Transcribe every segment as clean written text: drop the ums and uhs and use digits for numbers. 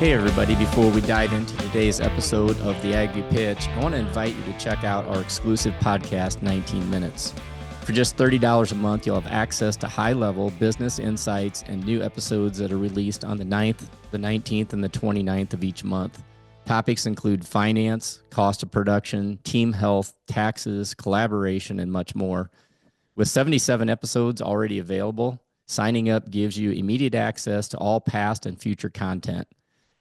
Hey, everybody. Before we dive into today's episode of the AgView Pitch, I want to invite you to check out our exclusive podcast, 19 Minutes. For just $30 a month, you'll have access to high-level business insights and new episodes that are released on the 9th, the 19th, and the 29th of each month. Topics include finance, cost of production, team health, taxes, collaboration, and much more. With 77 episodes already available, signing up gives you immediate access to all past and future content.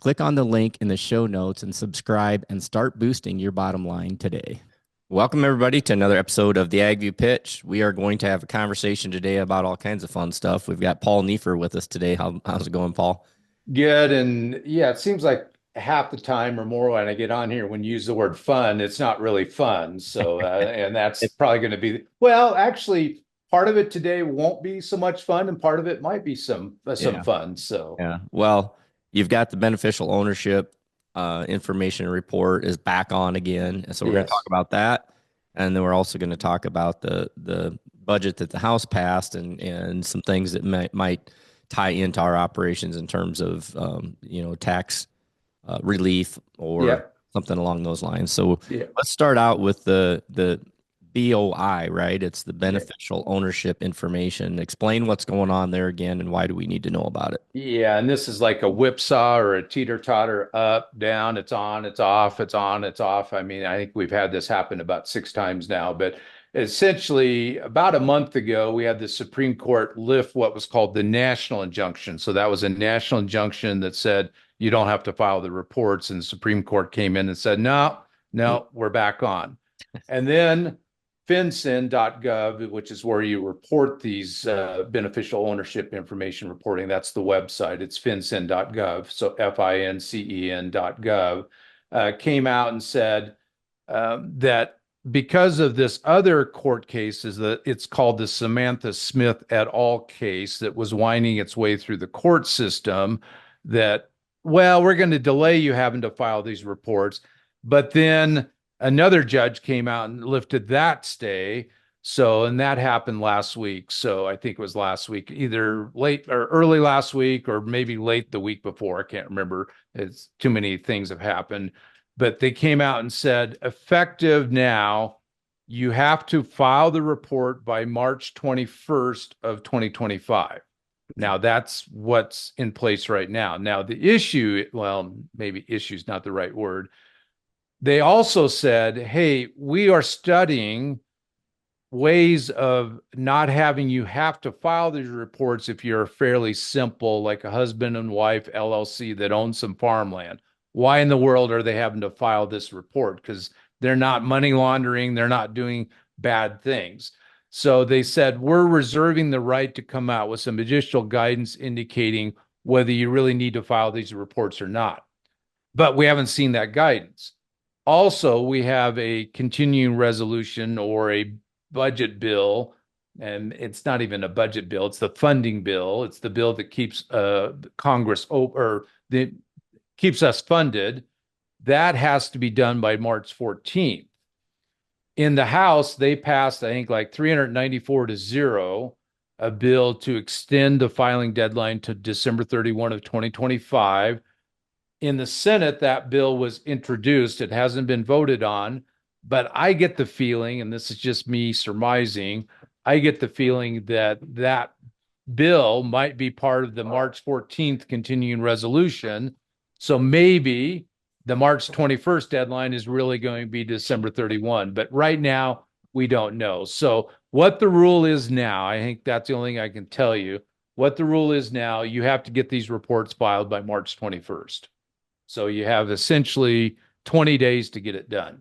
Click on the link in the show notes and subscribe and start boosting your bottom line today. Welcome, everybody, to another episode of the AgView Pitch. We are going to have a conversation today about all kinds of fun stuff. We've got Paul Neiffer with us today. How's it going, Paul? Good. And yeah, it seems like half the time or more when I get on here, when you use the word fun, it's not really fun. So, and that's probably going to be, well, actually, part of it today won't be so much fun, and part of it might be some fun. So, Yeah. Well, you've got the beneficial ownership information report is back on again. And so we're going to talk about that. And then we're also going to talk about the budget that the House passed and some things that might tie into our operations in terms of, tax relief or something along those lines. So let's start out with the BOI, right? It's the beneficial ownership information. Explain what's going on there again and why do we need to know about it? Yeah, and this is like a whipsaw or a teeter-totter, up, down, it's on, it's off, it's on, it's off. I mean, I think we've had this happen about 6 times now, but essentially about a month ago, we had the Supreme Court lift what was called the national injunction. So that was a national injunction that said you don't have to file the reports, and the Supreme Court came in and said, no, we're back on. And then fincen.gov, which is where you report these beneficial ownership information reporting. That's the website. It's fincen.gov. So fincen.gov came out and said that because of this other court case, that it's called the Samantha Smith et al. Case that was winding its way through the court system, that, well, we're going to delay you having to file these reports. But then another judge came out and lifted that stay. So, and that happened last week. So I think it was last week, either late or early last week, or maybe late the week before. I can't remember. It's too many things have happened. But they came out and said, effective now, you have to file the report by March 21st of 2025. Now, that's what's in place right now. Now, the issue, well, maybe issue is not the right word. They also said, hey, we are studying ways of not having you have to file these reports if you're fairly simple, like a husband and wife LLC that owns some farmland. Why in the world are they having to file this report? Because they're not money laundering, they're not doing bad things. So they said, we're reserving the right to come out with some additional guidance indicating whether you really need to file these reports or not. But we haven't seen that guidance. Also, we have a continuing resolution or a budget bill, and it's not even a budget bill, it's the funding bill. It's the bill that keeps Congress keeps us funded. That has to be done by March 14th. In the House, they passed, I think, like 394-0, a bill to extend the filing deadline to December 31 of 2025. In the Senate, that bill was introduced. It hasn't been voted on, but I get the feeling, and this is just me surmising, I get the feeling that that bill might be part of the March 14th continuing resolution. So maybe the March 21st deadline is really going to be December 31. But right now, we don't know. So what the rule is now, I think that's the only thing I can tell you. What the rule is now, you have to get these reports filed by March 21st. So you have essentially 20 days to get it done.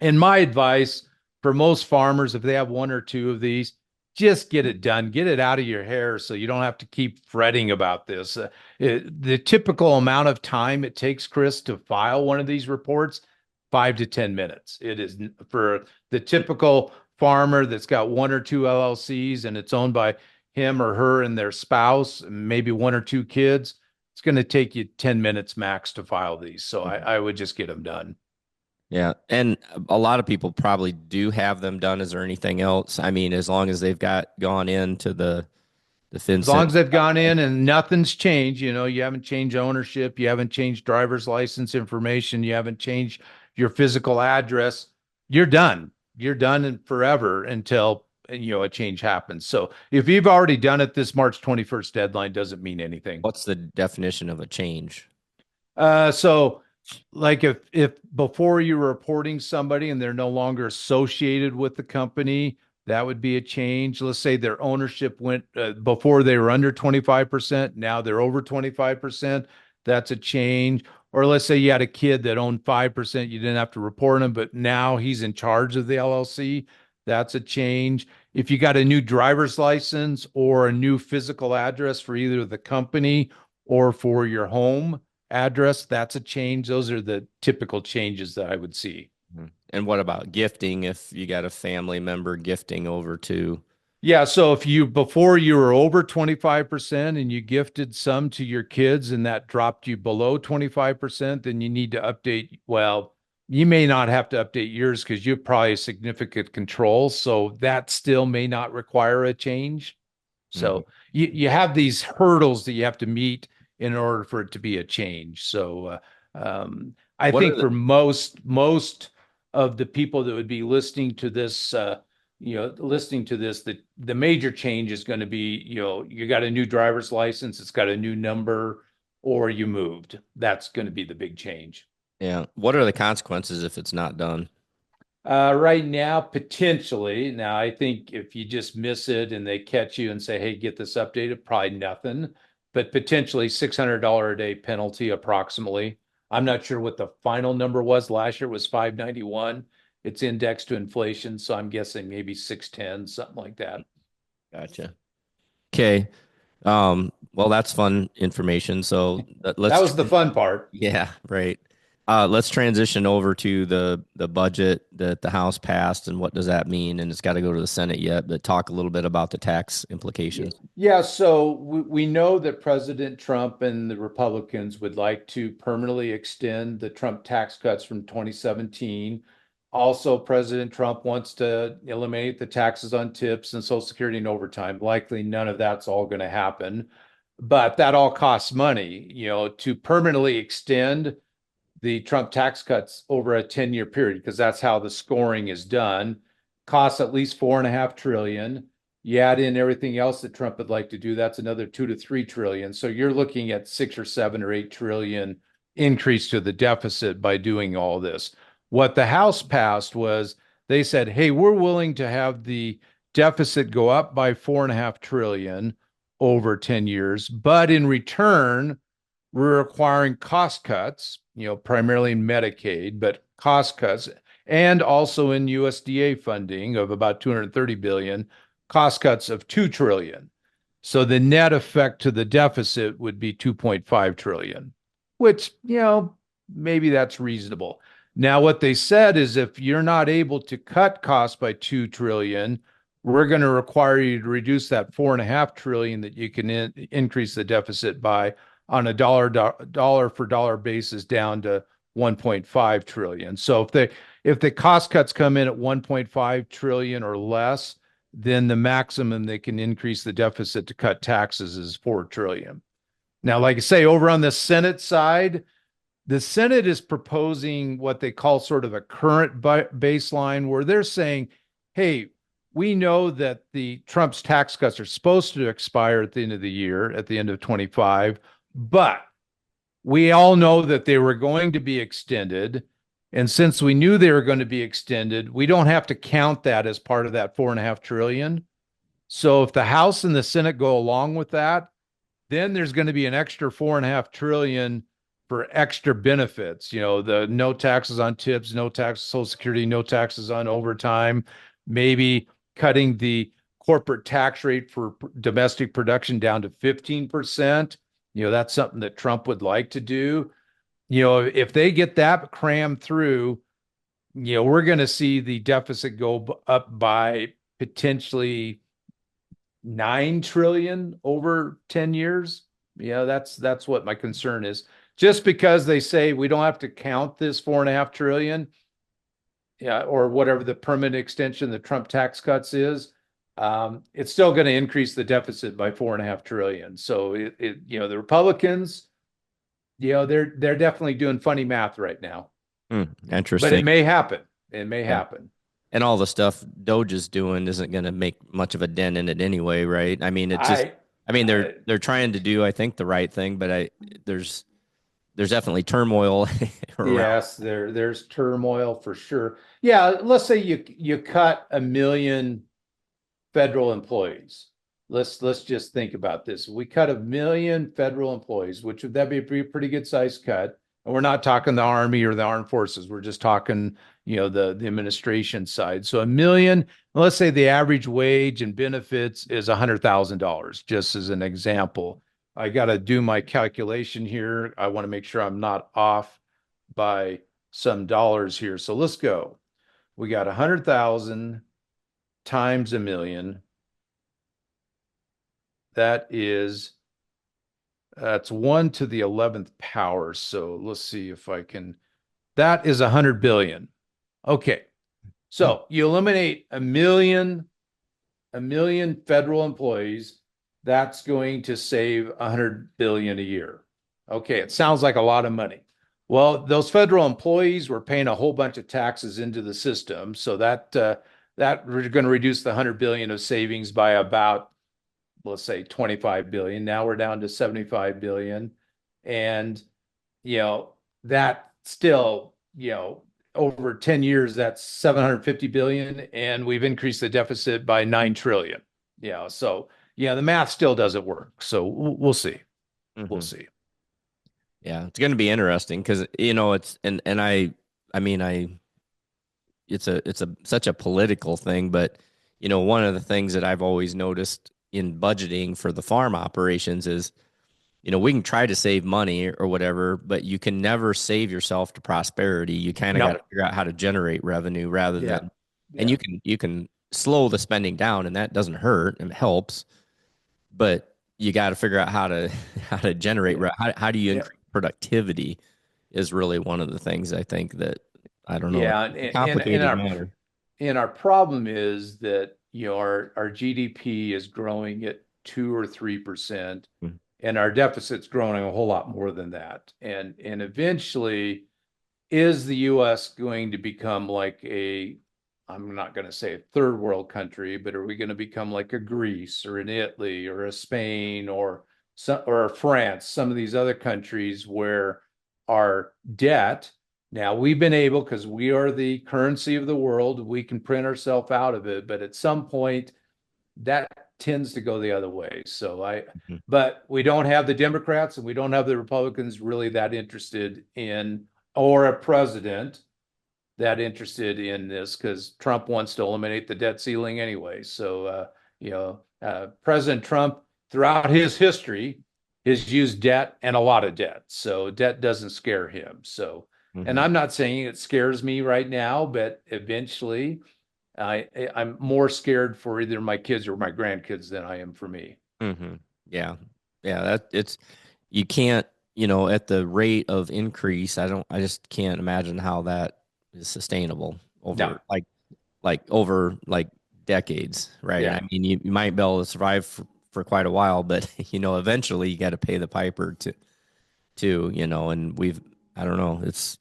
And my advice for most farmers, if they have one or two of these, just get it done. Get it out of your hair so you don't have to keep fretting about this. The typical amount of time it takes, Chris, to file one of these reports, 5 to 10 minutes. It is for the typical farmer that's got one or two LLCs and it's owned by him or her and their spouse, maybe one or two kids. It's going to take you 10 minutes max to file these. So I would just get them done. Yeah. And a lot of people probably do have them done. Is there anything else? I mean, as long as they've gone into the The As long as they've gone fincen. in and nothing's changed, you haven't changed ownership, you haven't changed driver's license information, you haven't changed your physical address, you're done. You're done and forever until a change happens. So if you've already done it, this March 21st deadline doesn't mean anything. What's the definition of a change? So like if before you were reporting somebody and they're no longer associated with the company, that would be a change. Let's say their ownership went before they were under 25%, now they're over 25%. That's a change. Or let's say you had a kid that owned 5%, you didn't have to report him, but now he's in charge of the LLC. That's a change. If you got a new driver's license or a new physical address for either the company or for your home address, that's a change. Those are the typical changes that I would see. Mhm. And what about gifting? If you got a family member gifting over to, Yeah, so if you before you were over 25% and you gifted some to your kids and that dropped you below 25%, then you need to update. Well, you may not have to update yours because you have probably significant control. So that still may not require a change. Mhm. So you have these hurdles that you have to meet in order for it to be a change. So I What are think the, for most of the people that would be listening to this, the major change is going to be, you got a new driver's license, it's got a new number, or you moved. That's going to be the big change. yeah, what are the consequences if it's not done? Right now, potentially. Now, I think if you just miss it and they catch you and say, "Hey, get this updated," probably nothing, but potentially $600 a day penalty, approximately. I'm not sure what the final number was. Last year was 591. It's indexed to inflation, so I'm guessing maybe 610, something like that. Gotcha. Okay. Well, that's fun information. So That let's, was the fun part. yeah, right. Let's transition over to the budget that the House passed and what does that mean? And it's got to go to the Senate yet, but talk a little bit about the tax implications. Yeah, so we know that President Trump and the Republicans would like to permanently extend the Trump tax cuts from 2017. Also, President Trump wants to eliminate the taxes on tips and Social Security and overtime. Likely none of that's all going to happen, but that all costs money, to permanently extend the Trump tax cuts over a 10-year period, because that's how the scoring is done. Costs at least 4.5 trillion. You add in everything else that Trump would like to do, that's another 2 to 3 trillion. So you're looking at 6 or 7 or 8 trillion increase to the deficit by doing all this. What the House passed was they said, hey, we're willing to have the deficit go up by 4.5 trillion over 10 years, but in return, we're requiring cost cuts, primarily in Medicaid, but cost cuts, and also in USDA funding of about 230 billion, cost cuts of 2 trillion. So the net effect to the deficit would be 2.5 trillion, which, maybe that's reasonable. Now, what they said is if you're not able to cut costs by 2 trillion, we're going to require you to reduce that 4.5 trillion that you can increase the deficit by on a dollar for dollar basis down to 1.5 trillion. So if the cost cuts come in at 1.5 trillion or less, then the maximum they can increase the deficit to cut taxes is 4 trillion. Now, like I say, over on the Senate side, the Senate is proposing what they call sort of a current baseline, where they're saying, hey, we know that the Trump's tax cuts are supposed to expire at the end of the year, at the end of 25, but we all know that they were going to be extended. And since we knew they were going to be extended, we don't have to count that as part of that 4.5 trillion. So if the House and the Senate go along with that, then there's going to be an extra 4.5 trillion for extra benefits. The no taxes on tips, no taxes on Social Security, no taxes on overtime, maybe cutting the corporate tax rate for domestic production down to 15%. That's something that Trump would like to do. If they get that crammed through, we're going to see the deficit go up by potentially 9 trillion over 10 years. That's what my concern is. Just because they say we don't have to count this 4.5 trillion, yeah, or whatever the permanent extension, the Trump tax cuts is, It's still going to increase the deficit by 4.5 trillion. So the Republicans, they're definitely doing funny math right now, but it Interesting. may happen. It may Yeah. happen. And all the stuff Doge is doing isn't going to make much of a dent in it anyway, right? I mean, it's just, I, I mean, they're I they're trying to do, I think, the right thing, but there's there's definitely turmoil around. Yes, there's turmoil for sure. Yeah, let's say you cut 1 million federal employees. Let's just think about this. We cut 1 million federal employees, which would that be a pretty good size cut. And we're not talking the Army or the armed forces. We're just talking, the administration side. So 1 million, let's say the average wage and benefits is $100,000, just as an example. I got to do my calculation here. I want to make sure I'm not off by some dollars here. So let's go. We got 100,000 times 1 million. That's 1 to the 11th power. So let's see if I can. That is 100 billion. Okay. So you eliminate a million federal employees. That's going to save 100 billion a year. Okay. It sounds like a lot of money. Well, those federal employees were paying a whole bunch of taxes into the system. So that we're going to reduce the 100 billion of savings by about, let's say, 25 billion. Now we're down to 75 billion. And, that still, over 10 years, that's 750 billion. And we've increased the deficit by 9 trillion. So, the math still doesn't work. So we'll see. We'll Mhm. see. Yeah, it's going to be interesting because it's and I mean it's a such a political thing, but one of the things that I've always noticed in budgeting for the farm operations is we can try to save money or whatever, but you can never save yourself to prosperity. You kind of got to No. figure out how to generate revenue rather Yeah. than, and Yeah. you can slow the spending down, and that doesn't hurt and helps, but you got to figure out how to how to generate Yeah. how do you Yeah. increase productivity is really one of the things I think that I don't know. It's Yeah. a And complicated our matter. and our problem is that our GDP is growing at 2 or 3%, Mm. and our deficit's growing a whole lot more than that. And eventually, is the U.S. going to become like I'm not going to say a third world country, but are we going to become like a Greece or an Italy or a Spain or France, some of these other countries where our debt, now we've been able, because we are the currency of the world, we can print ourselves out of it, but at some point that tends to go the other way. Mhm. But we don't have the Democrats and we don't have the Republicans really that interested in, or a president that interested in this, because Trump wants to eliminate the debt ceiling anyway. So, President Trump, throughout his history, has used debt and a lot of debt. So debt doesn't scare him. So, and Mhm. I'm not saying it scares me right now, but eventually I'm more scared for either my kids or my grandkids than I am for me. Mhm. Yeah. Yeah, that it's you can't, at the rate of increase, I just can't imagine how that is sustainable No. over over like decades, right? And Yeah. I mean, you might be able to survive for quite a while, but eventually you got to pay the piper and I don't know, it's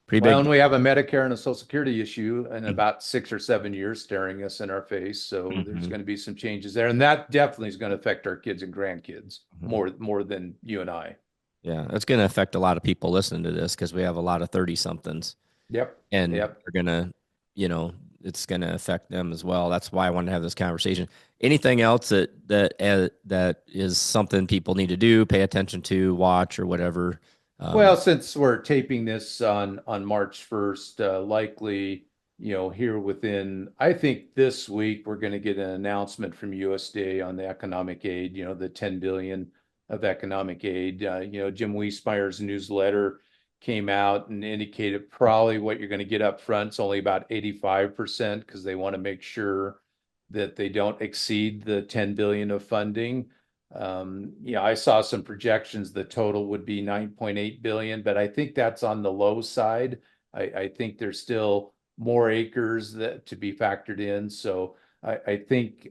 pretty Well, big. and we have a Medicare and a Social Security issue in about 6 or 7 years staring us in our face. So there's Mhm. going to be some changes there, and that definitely is going to affect our kids and grandkids Mhm. more than you and I. Yeah, it's going to affect a lot of people listening to this because we have a lot of 30 somethings Yep. and Yep. they're going to, you know, it's going to affect them as well. That's why I wanted to have this conversation. Anything else that is something people need to do, pay attention to, watch or whatever? Well, since we're taping this on March 1st, likely, here within, I think this week we're going to get an announcement from USDA on the economic aid, the 10 billion of economic aid. Jim Wiesmeyer's newsletter came out and indicated probably what you're going to get up front is only about 85% because they want to make sure that they don't exceed the 10 billion of funding. I saw some projections. The total would be 9.8 billion, but I think that's on the low side. I think there's still more acres that to be factored in. So I think,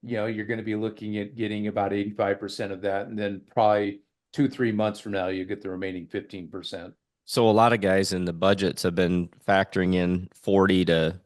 you're going to be looking at getting about 85% of that. And then probably 2, 3 months from now, you get the remaining 15%. So a lot of guys in the budgets have been factoring in 40 to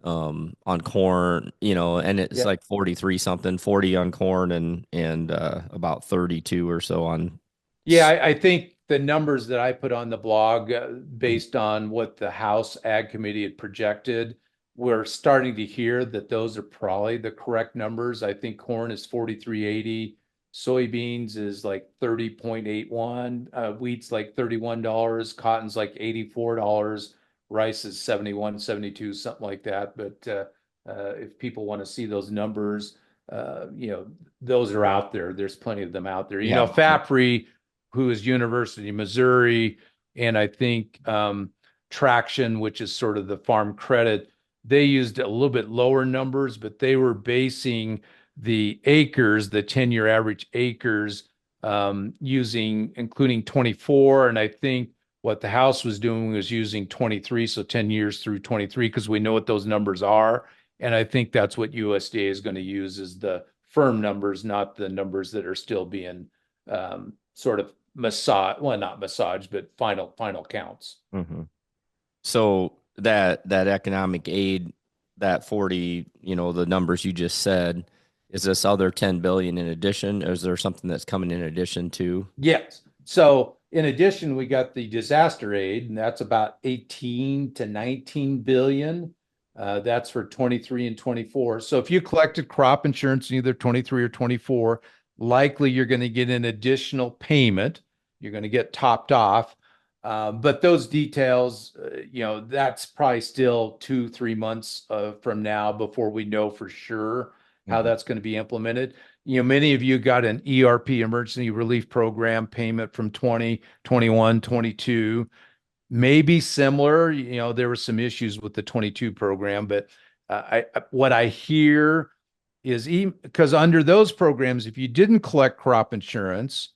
on corn, and it's Yeah. like 43 something, 40 on corn and about 32 or so on. Yeah, I think the numbers that I put on the blog, based on what the House Ag Committee had projected, we're starting to hear that those are probably the correct numbers. I think corn is 43.80, soybeans is like 30.81, wheat's like $31, cotton's like $84, rice is 71, 72, something like that. But if people want to see those numbers, those are out there. There's plenty of them out there. Yeah. FAPRI, who is University of Missouri, and I think Traction, which is sort of the farm credit, they used a little bit lower numbers, but they were basing the acres, the 10-year average acres, including 24. And I think what the House was doing was using 23, so 10 years through 23, because we know what those numbers are. And I think that's what USDA is going to use as the firm numbers, not the numbers that are still being sort of not massage, but final counts. Mm-hmm. So that economic aid, that 40, the numbers you just said, is this other 10 billion in addition? Or is there something that's coming in addition to? Yes. So in addition, we got the disaster aid, and that's about 18 to 19 billion. That's for 23 and 24. So if you collected crop insurance in either 23 or 24, likely you're going to get an additional payment. You're going to get topped off. But those details, that's probably still 2, 3 months from now before we know for sure how Mhm. that's going to be implemented. Many of you got an ERP, Emergency Relief Program, payment from 20, 21, 22, maybe similar. There were some issues with the 22 program, but what I hear is, because under those programs, if you didn't collect crop insurance,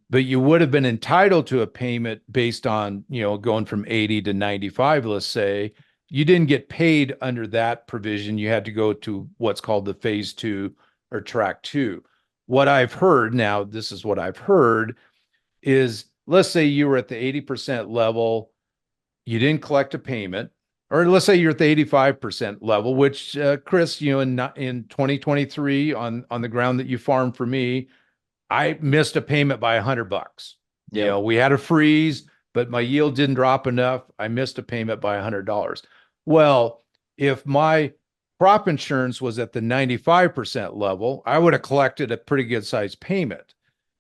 but you would have been entitled to a payment based on, going from 80 to 95, let's say, you didn't get paid under that provision. You had to go to what's called the phase 2 or track 2. What I've heard now, this is what I've heard, is, let's say you were at the 80% level, you didn't collect a payment, or let's say you're at the 85% level, which, Chris, in 2023, on the ground that you farmed for me, I missed a payment by $100. Yep. We had a freeze, but my yield didn't drop enough. I missed a payment by $100. Well, if my crop insurance was at the 95% level, I would have collected a pretty good sized payment.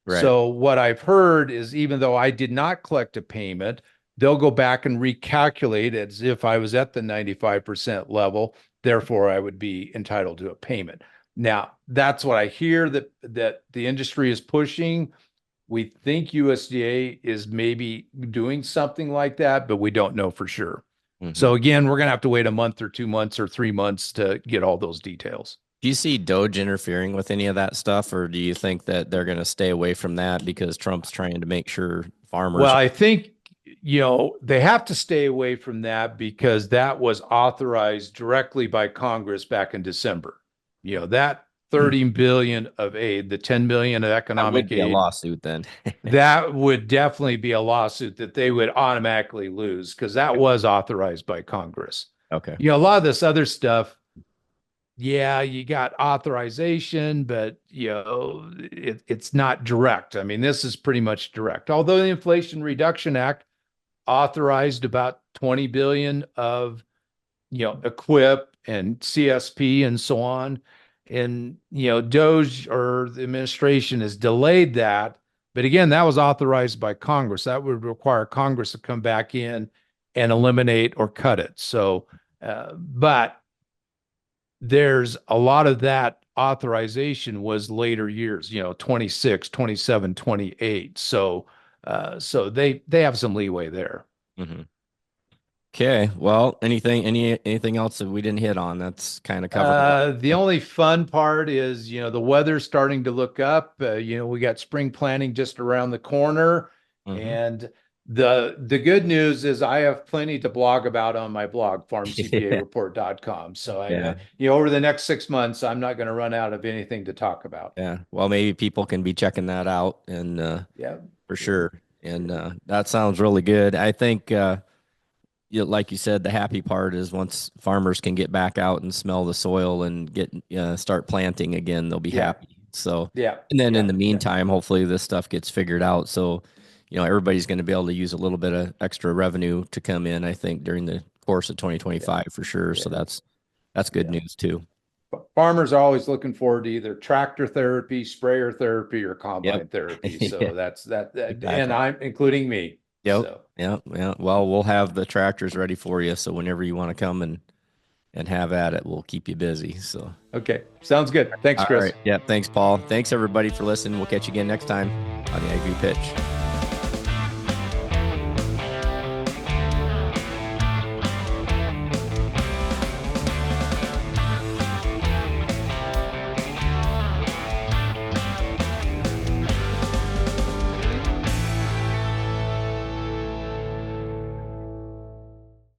Right. So what I've heard is, even though I did not collect a payment, they'll go back and recalculate as if I was at the 95% level. Therefore, I would be entitled to a payment. Now, that's what I hear that the industry is pushing. We think USDA is maybe doing something like that, but we don't know for sure. Mm-hmm. So again, we're going to have to wait a month or 2 months or 3 months to get all those details. Do you see Doge interfering with any of that stuff, or do you think that they're going to stay away from that because Trump's trying to make sure farmers? Well, I think, they have to stay away from that because that was authorized directly by Congress back in December. That 30 billion of aid, the 10 billion of That economic would be a aid, lawsuit then. that would definitely be a lawsuit that they would automatically lose, because that was authorized by Congress. Okay. A lot of this other stuff, yeah, you got authorization, but it's not direct. I mean, this is pretty much direct. Although the Inflation Reduction Act authorized about 20 billion of, equip and CSP and so on. And, Doge, or the administration, has delayed that. But again, that was authorized by Congress. That would require Congress to come back in and eliminate or cut it. So, but there's a lot of that authorization was later years, 26, 27, 28. So they have some leeway there. Mm-hmm. Okay. Well, anything else that we didn't hit on? That's kind of covered. The only fun part is, the weather's starting to look up. We got spring planting just around the corner, Mm-hmm. and The good news is I have plenty to blog about on my blog, Yeah. farmcpareport.com. So Yeah. over the next 6 months, I'm not going to run out of anything to talk about. Yeah. Well, maybe people can be checking that out and Yeah. for Yeah. sure. And that sounds really good. I think like you said, the happy part is once farmers can get back out and smell the soil and get start planting again, they'll be Yeah. happy. So, Yeah. and then in Yeah. the meantime, hopefully this stuff gets figured out. So, everybody's going to be able to use a little bit of extra revenue to come in, I think, during the course of Yeah. 2025 for sure. Yeah. So that's good Yeah. news too. Farmers are always looking forward to either tractor therapy, sprayer therapy, or Yep. combine therapy. Yeah, So and exactly. I'm including me. Yep. So, Yeah. Yeah. Well, we'll have the tractors ready for you. So whenever you want to come and have at it, we'll keep you busy. So, okay. Sounds good. Thanks, all Chris. right. Yeah. Thanks, Paul. Thanks everybody for listening. We'll catch you again next time on the Agri Pitch.